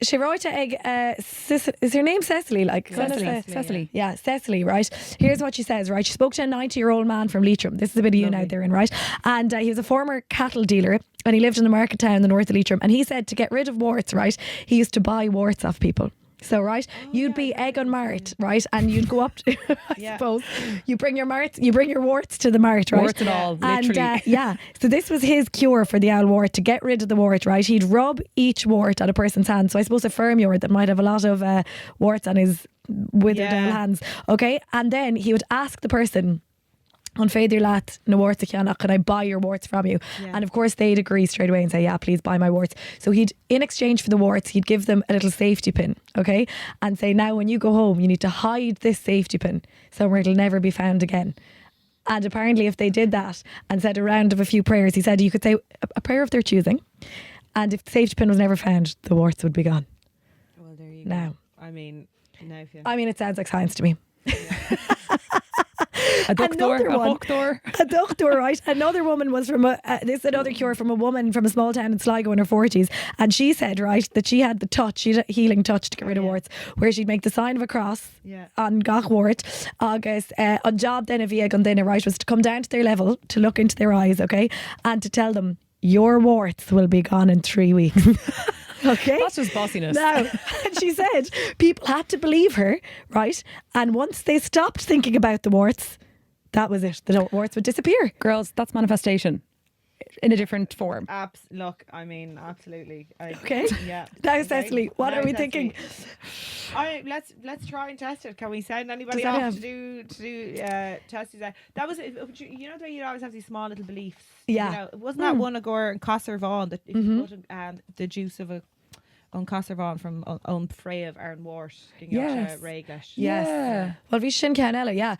she wrote egg. Is her name Cecily? Like Cecily. Yeah, Cecily. Right. Here's what she says. Right. She spoke to a 90-year-old man from Leitrim. This is a bit of you now they're in, right? And he was a former cattle dealer, and he lived in a market town in the north of Leitrim. And he said to get rid of warts, right, he used to buy warts off people. So right, you'd be egg on mart, right, and you'd go up to, I suppose, you bring your warts to the mart, right? Warts and all, literally. And so this was his cure for the owl wart, to get rid of the wart, right? He'd rub each wart on a person's hand. So I suppose a firm wart that might have a lot of warts on his withered hands, okay? And then he would ask the person, on Feidir Lat, na warts can I buy your warts from you? Yeah. And of course they'd agree straight away and say, yeah, please buy my warts. So he'd, in exchange for the warts, he'd give them a little safety pin, okay? And say, now when you go home, you need to hide this safety pin somewhere it'll never be found again. And apparently if they did that and said a round of a few prayers, he said you could say a prayer of their choosing, and if the safety pin was never found, the warts would be gone. Well, there you go. I mean, it sounds like science to me. A doctor, right? Another woman was from this is another cure from a woman from a small town in Sligo in her 40s, and she said, right, that she had the touch, she had a healing touch to get rid of warts, where she'd make the sign of a cross on gach wart, agus on job then of Vieg on dinner, right, was to come down to their level, to look into their eyes, okay, and to tell them your warts will be gone in 3 weeks. Okay, that's just bossiness. Now, and she said people had to believe her, right? And once they stopped thinking about the warts, that was it. The warts would disappear. Girls, that's manifestation in a different form. Look, I mean, absolutely. Okay. Yeah. Now, Cecily, what are we thinking? Let's try and test it. Can we send anybody off to do tests? That was, you know, the way you always have these small little beliefs. Yeah. You know, wasn't that one ago in Cossar Vaughan that if you put the juice of a on Cossar Vaughan from on Freya of Aaron Wart in your Reglish. Yes. Well, we shin Canella, yeah.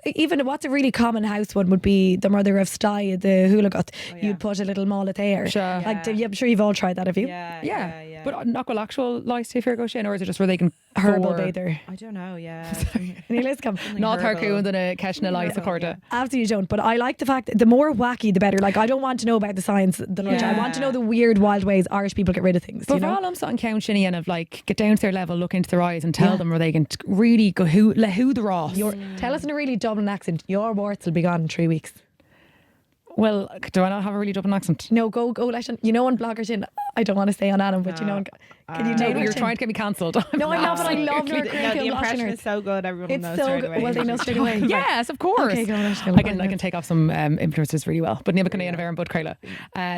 Even what's a really common house one would be the mother of Sty, the hulagut. You'd put a little mallet there. Sure. I'm sure you've all tried that, have you? Yeah. But not go actual lice to fear go sin, or is it just where they can Herbal pour- bather. I don't know, yeah. Níl is come. Not her herbal. coon than a catching a lice a quarter. Absolutely don't. But I like the fact that the more wacky, the better. Like, I don't want to know about the science that much. I want to know the weird, wild ways Irish people get rid of things. But you for know? all I'm sitting count Shinny and of like get down to their level, look into their eyes and tell them where they can really go who the Ross. Tell us in a really Dublin accent, your warts will be gone in 3 weeks. Well, do I not have a really Dublin accent? No, go listen. You know on Bloggers in, I don't want to say on Adam, but you know, can you Maybe do you're it? trying to get me cancelled. No, I'm not, but I love your the curriculum impression is so good, everyone It's knows so straight good. away. Well, they know straight away. Yes, of course. Okay, go on, I can take off some influencers really well, but never can I have Aaron Bud Kyla.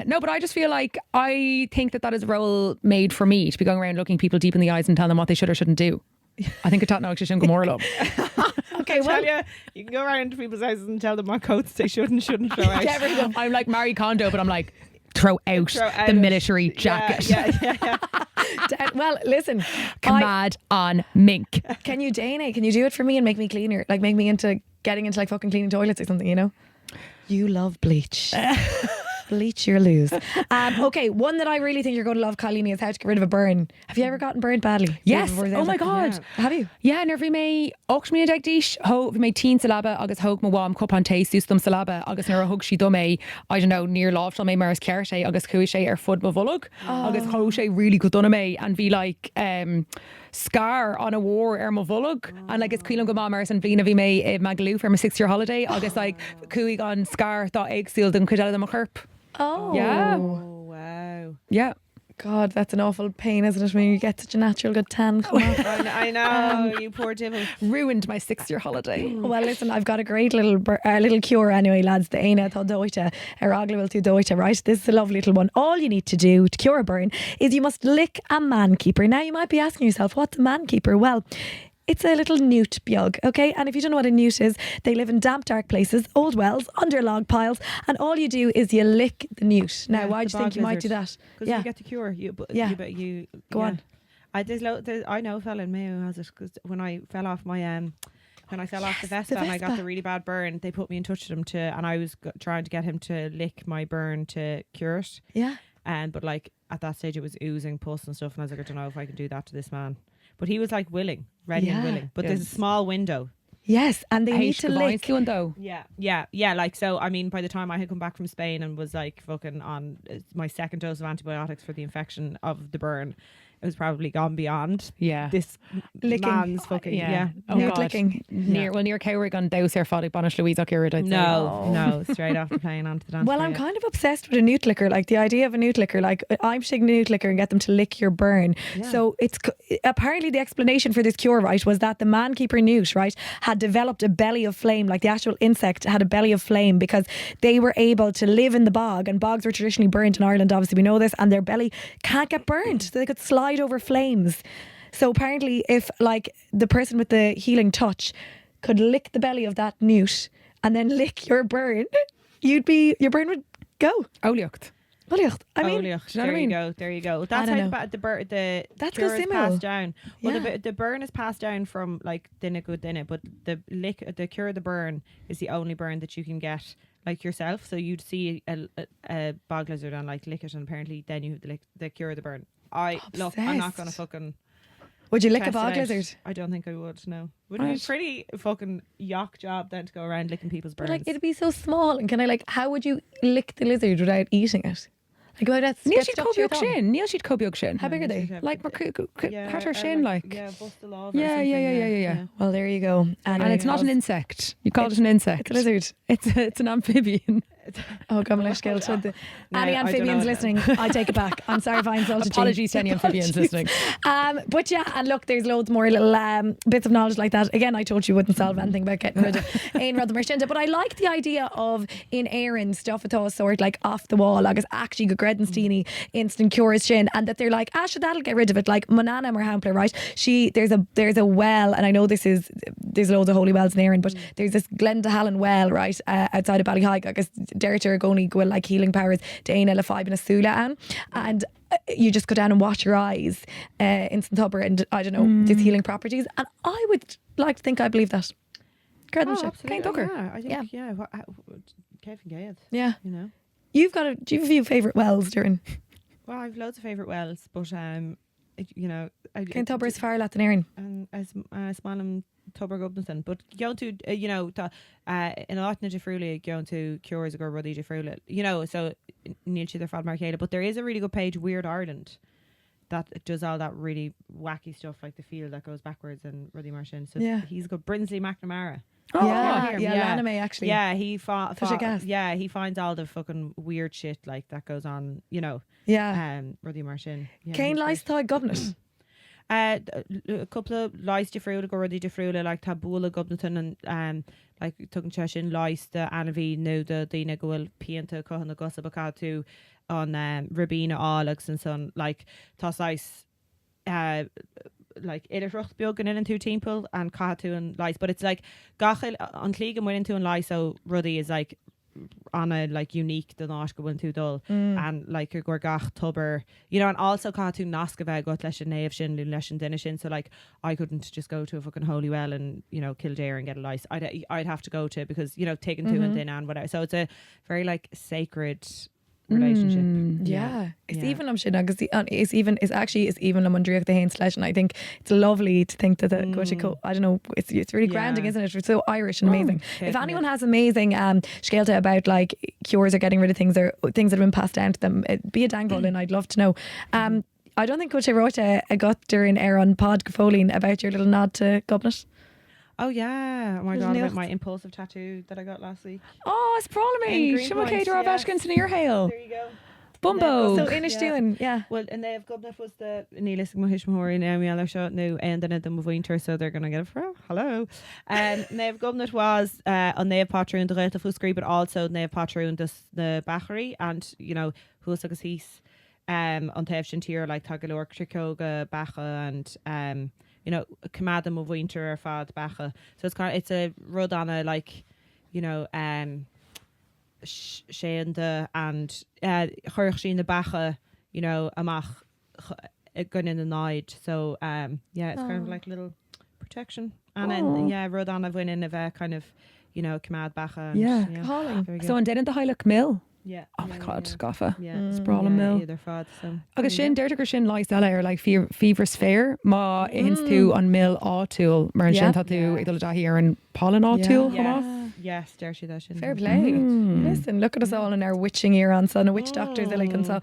No, but I just feel like I think that is a role made for me to be going around looking people deep in the eyes and telling them what they should or shouldn't do. I think it's not actually shouldn't go more love. Okay, well, you can go around to people's houses and tell them what coats they shouldn't throw out. get rid of them. I'm like Marie Kondo, but I'm like throw out Throw out the it. military jacket. Yeah. Well, listen, Mad on mink. can you, Dana? Can you do it for me and make me cleaner? Like, make me into getting into like fucking cleaning toilets or something, you know? You love bleach. Bleach your lose. Okay, one that I really think you're going to love, Colleen, is how to get rid of a burn. Have you ever gotten burned badly? Yes. Before Oh my God. Yeah. Have you? Yeah, nar bhí mé 8 mí ag díis, bhí mé 10 syllaba agus thug mo bhám cup an taste ústum syllaba agus nar a thug si do mé, I don't know, near láftal mé mar as ceir sé agus chuig sé ar fud mo bhulog agus thug sé really go donna mé and bhí like scar on a war ar mo bhulog and like it's cuilam go má mar an bhína bhí mé Magaluf for my 6-year holiday agus like chuig an scar thought egg sealed and cuid out of my chirp. Oh. Yeah. Oh, wow. Yeah. God, that's an awful pain, isn't it, when you get such a natural good tan? Come on. I know, you poor devil. Ruined my 6-year holiday. Well, listen, I've got a great little cure anyway, lads. The aine tá dóite, ar agla tú dóite, right? This is a lovely little one. All you need to do to cure a burn is you must lick a man keeper. Now, you might be asking yourself, what's a man keeper? Well, it's a little newt biog, okay? And if you don't know what a newt is, they live in damp, dark places, old wells, under log piles, and all you do is you lick the newt. Now, why do you think you might do that? Because you get the cure. You Go on. I know a fella in Mayo who has it, because when I fell off my when I fell off the Vespa and I got the really bad burn, they put me in touch with him and I was trying to get him to lick my burn to cure it. Yeah. But like at that stage it was oozing pus and stuff, and I was like, I don't know if I can do that to this man. But he was like ready and willing. But there's a small window. Yes, and they need to lick. Though. Yeah. Like, so, I mean, by the time I had come back from Spain and was like fucking on my second dose of antibiotics for the infection of the burn, it was probably gone beyond. Yeah. This Licking. man's fucking, yeah. Oh Newt God. licking. Near Cowrig on Douse ar fádig banish Louise O'Keered, I'd say. No, straight off the plane onto the dance Well, floor, I'm yeah. kind of obsessed with a newt licker. Like the idea of a newt licker, like I'm shaking a newt licker and get them to lick your burn. Yeah. So it's apparently the explanation for this cure, right, was that the man keeper newt, right, had developed a belly of flame. Like the actual insect had a belly of flame because they were able to live in the bog, and bogs were traditionally burned in Ireland. Obviously, we know this, and their belly can't get burned, so they could slide over flames. So apparently, if like the person with the healing touch could lick the belly of that newt and then lick your burn, your burn would go. Oliocht. Brilliant. I mean, Oliach, do you know what I mean? there you go. That's don't how the That's cure go is similar. passed down. Well, Yeah. the burn is passed down from like dinner good dinner, but the cure of the burn is the only burn that you can get like yourself. So you'd see a bog lizard and like lick it, and apparently then you have the cure of the burn. I'm not going to Obsessed. fucking. would you lick a test it bog out. lizard? I don't think I would. No, wouldn't it Right. be pretty fucking yuck job then to go around licking people's burns? But like, it'd be so small, and how would you lick the lizard without eating it? Like, would that Neil get she'd stuck to your cobiog thumb? shin. Neil she'd cobiog shin. How big are they? Like cut her or shin like. yeah, bust the lava. or Yeah, something, yeah. Well, there you go. And it's not an insect. You call it an insect. It's a lizard. It's an amphibian. Oh, come on, Skill. No, Any I don't know amphibians what listening, I take it back. I'm sorry if I insulted you. Apologies to any amphibians listening. But yeah, and look, there's loads more little bits of knowledge like that. Again, I told you wouldn't solve anything about getting rid of Aon Rud Marshinda, but I like the idea of in Éireann stuff at all sort like off the wall, agus actually go Gredensteiny instant cures shin, and that they're like, should that'll get rid of it. Like Manana Marhampler, right? There's a well, and I know there's loads of holy wells in Éireann, but there's this Glendahallen well, right, outside of Ballyhaig, agus Derritor Goni go like healing powers Dana Le Five in a Sula an, and you just go down and wash your eyes in St. Hubber, and I don't know, these healing properties, and I would like to think I believe that. Gredenshire. absolutely. Tucker. I think, Kevin Gale. Yeah. You know. Do you have a few favourite wells, Doireann? Well, I've loads of favourite wells, but you know, Cén tobar is fear leat an éireann. and as smanam tobar gobnasan, but going to you know in a lot na defriúla going to cures a go rudaí defriúla, you know, so níl si their fad mar chéile, but there is a really good page, Weird Ireland, that does all that really wacky stuff like the field that goes backwards and rudaí mar sin. So Yeah. he's got Brinsley McNamara. Oh, Yeah, anime actually. Yeah, he he finds all the fucking weird shit like that goes on, you know. Yeah. Rudaí mar sin. Yeah, Cén he's leis tá gobnat. a couple of lies defriúla go rudaí defriúla like tabúla gobnaton and like tugan sin lies the anaví nó the dina gohfuil pianta cohan na gosa bacatu on Rabina Alex and son like tosais like iarraidh beag in two timple and catu and lies, but it's like gachil on clígan went into and lies, so rudaí is like on a like unique the náis go bhain tú dul and like your gach tuber, you know, and also catu nascabeh got leis an naomh sin lú leis an duine sin, so like I couldn't just go to a fucking holy well and, you know, Kildare and get a lice. I'd have to go to, because, you know, taking two and then and whatever, so it's a very like sacred relationship. Yeah. It's Yeah. even am sin agus it's even am undriach the hain slash, and I think it's lovely to think that I don't know, it's really grounding, isn't it? It's so Irish and amazing. If anyone has amazing scéalta about like cures or getting rid of things or things that have been passed down to them, be a dangle and I'd love to know. I don't think Coach wrote a got during air on pod Gafolin about your little nod to goblet. Oh yeah, oh my There's god, nails. about my impulsive tattoo that I got last week. Oh, it's probably In me. Greenpoint, Shimmer Cater of yes. Ashkins in your hail. There you go. Bumbo. So Inish doing, yeah. Well, and they've Gobnaf was the Neelis Mahishmahori now we other shot new and then at the winter, so they're gonna get it for hello. Nave Gobnaf was on Nave Patron the Reta Fuscree, but also Nave Patron the Bachary, and you know who's like he's on Tevshin tier like Tagalog Trikoga Bacha and you know Kamadam of winter or Fad Bacha. So it's a Rodana like, you know, Shanda and Church the Bacha, you know, amach gun in the night. So yeah, it's kind of like a little protection. And then yeah, Rodana went in of a kind of, you know, Kamad Bacha. Yeah. Calling. So and then in the Highlook Mill. yeah. Oh my god, gaffa. Yeah. Sprawling mill. Either fad. So Agus sin deirtegur sin leis eile ar like fevers fair má hins tú an mill áúil mar sin tá tú ag dul dahí ar an pollen áúil chumá. yes, there she does. Fair play. Listen, look at us all in our witching ear on son, a witch doctors like and so.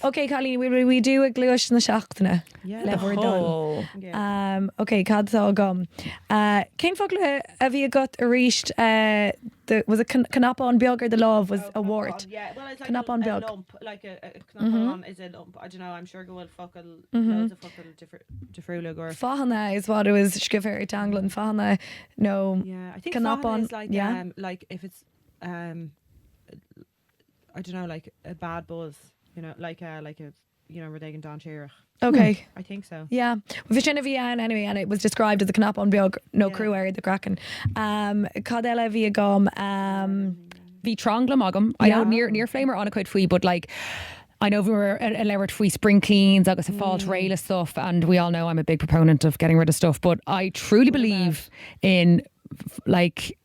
Okay, Colleen, we do a gluish na seachtainna. Yeah. Le we're done. Yeah. Okay, cad's all gum. Cén fogla a bhí got a reached was a canapa beag or the love was a wart. Yeah, well, it's like Knap on a beag. lump, like a knap on is a lump. I don't know. I'm sure go will fuckle loads of fucking different or. Fahana is what it was. Skiver Tanglan Fahana. No. Yeah, I think Knap knap on, is like yeah. like if it's I don't know, like a bad buzz, you know, like a you know, Rudaí Don t-earrach. Okay. I think so. Yeah, Vian anyway, and it was described as a canap on beag, no crew area the Kraken. Cadella via gum. Bhí tranglam agam. I know near flamer on a quid fui, but like I know we were a leabhart fui spring cleans agus a fall trail of stuff, and we all know I'm a big proponent of getting rid of stuff, but I truly believe in like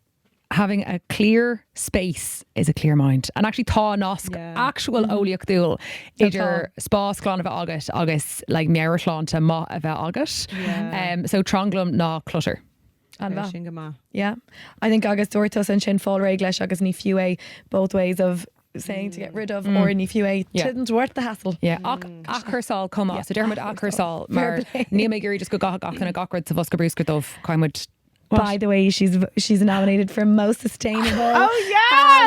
having a clear space is a clear mind, and actually tá nasc actual óliaach dúil idir spás clán a bheith agus like mearachlánta má a bheith agus. So tranglam ná clutter. Yeah, I think agus dúirtas an sin fáil réigleis agus ní fiú both ways of saying to get rid of or ní fiú tidn't worth the hassle. Yeah, achursál cumá, so dermid achursál mar ní mé gurí just go gach an a gacrad sa bhosca brúscadómh caiimid. By the way, she's nominated for most sustainable. Oh yeah,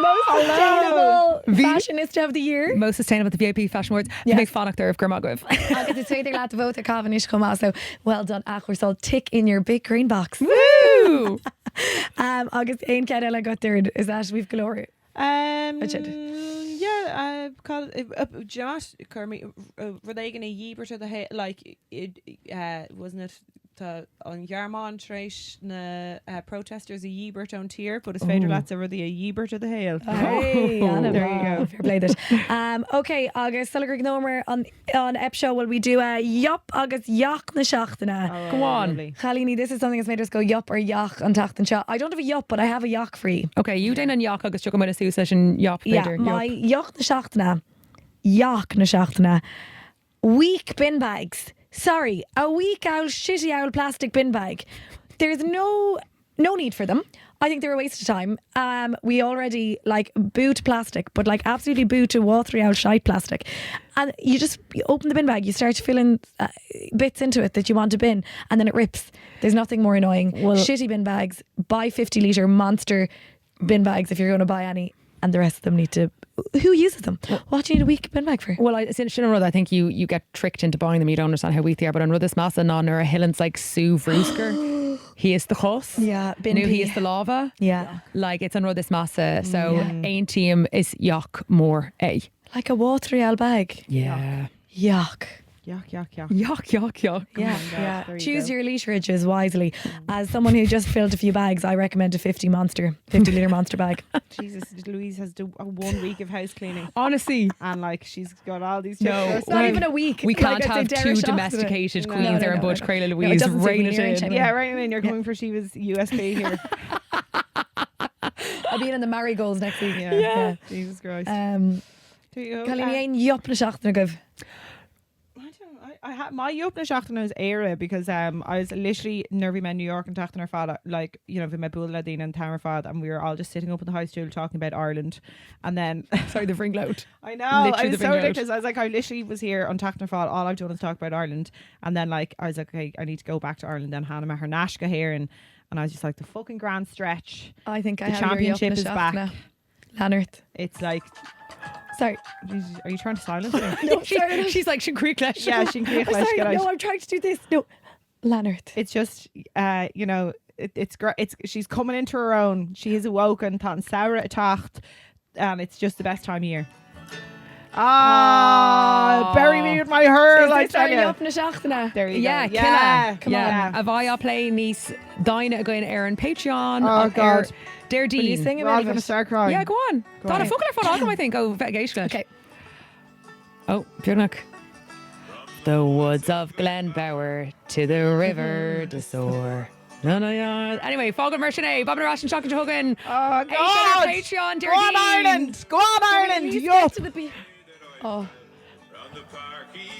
most sustainable fashionista of the year. Most sustainable the VIP Fashion Awards. Big fanachtar of Gurmagov. Agus it's way they're glad to vote at Cavendish come out. So well done, Achwersal. Tick in your big green box. Woo! Agus ein cadel I got there. Is that we've glory? Yeah, Josh Kermit Rudaí a yeeber to the head like it wasn't it on Yarmon Trace na protesters a yeebert on tier, but it's féidir lads a Rudaí a yeeber to the hail. Hey, Anna, there you go. Fair play that. Okay, Agus Sulliger Gnomer on Ep show will we do a yop Agus yach na seachtainna. Go on. Chalini, this is something that's made us go yop or yach on tachtan shot. I don't have a yop, but I have a yach for you. Okay, you dain an yach agus tuga muid a sús leis an yop. Yeah, my yach na seachtainna Yuck na seachtainna. Weak bin bags. Sorry, a weak owl, shitty owl plastic bin bag. There's no need for them. I think they're a waste of time. We already boot plastic, but absolutely boot a watery owl shite plastic. And you open the bin bag, you start filling bits into it that you want to bin, and then it rips. There's nothing more annoying. Shitty bin bags, buy 50-litre monster bin bags if you're going to buy any, and the rest of them need to. Who uses them? What do you need a weak bin bag for? Well, since I think you get tricked into buying them. You don't understand how weak they are. But on rudas massa ná nuair a Hillen's Sue Vroosker. He is the chus. Yeah, bin he pea. is the lava. Yeah. It's on rudas massa. So ein team is yuck more Like a watery owl bag. Yeah. Yuck. Yuck. Yuck. Yeah. There you Choose go. your literages wisely. As someone who just filled a few bags, I recommend a 50-litre monster bag. Jesus, Louise has done 1 week of house cleaning. Honestly. And she's got all these No, tips. It's not even a week. We can't I'd say have Derek two Shaw domesticated today. queens there in Butch Craila Louise. doesn't suit Rein me, it you're in in. shame. Yeah, right. I mean, you're coming for Shiva's USP here. I'll be in the marigolds next week. Yeah. Jesus Christ. There you go. Calling you yup na seachtainna go. I had my Yopna Shachtana era because I was literally nervy men New York and Tachtan our father, with my bull Ladine and Tamar Fad, and we were all just sitting up in the high stool talking about Ireland. And then Sorry, the ring loud. I know, Literally I was the so ring ridiculous. I was I literally was here on Tachtan Fad, all I've done is talk about Ireland. And then I was okay, I need to go back to Ireland. Then Hannah met her Nashka here, and I was just the fucking grand stretch. I think The I have your championship yup is na back. seachtainna. Lanarth. It's Sorry. are you trying to silence me? No, sorry. She's like Shinkreeklesh. Yeah, she can Sorry, no, I'm trying to do this. No. Lanarth. It's just it's great. She's coming into her own. She is awoken tan Sarah tacht, and it's just the best time of year. Bury me with my hair, tell you. yup na seachtainna. There you Yeah, go. killer. Come on. Have I play niece Dinah going Aaron Patreon? Oh, God. Dare Will you Dean. sing a We're bit all of going to it? start crying. Yeah, go on. Tá on. a fucking fun album, I think. Oh, Geishka. Okay. Oh, Bjornach. The woods of Glenbower to the river to soar. No, yeah. Anyway, Fogel Merchant, Bob and Rash and Chocolate Hogan. Oh, God. Patreon, dear Go on, Dean. Ireland. Go on, Ireland. Please Yup. get to the beat. Oh.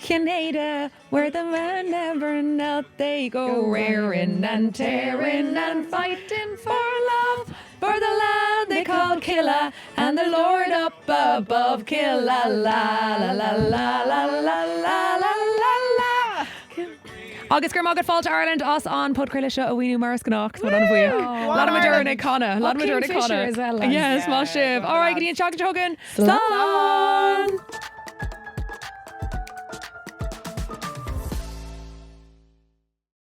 Canada, where the man never knelt, they go rearing and tearing and fighting for love, for the land they call Killa, and the Lord up above Killa, la la la la la la la la la. Agus gur mágad fáilte Ireland os an pod Craile seo a bhíú Maris Ganach so an bhuiach. Lot of Moderna Conna. Lot of Moderna Kingfisher Conna. as well, lads. Yes, Yeah, má sib. go All right, lads. Gideon Chocolate Hogan. Slán.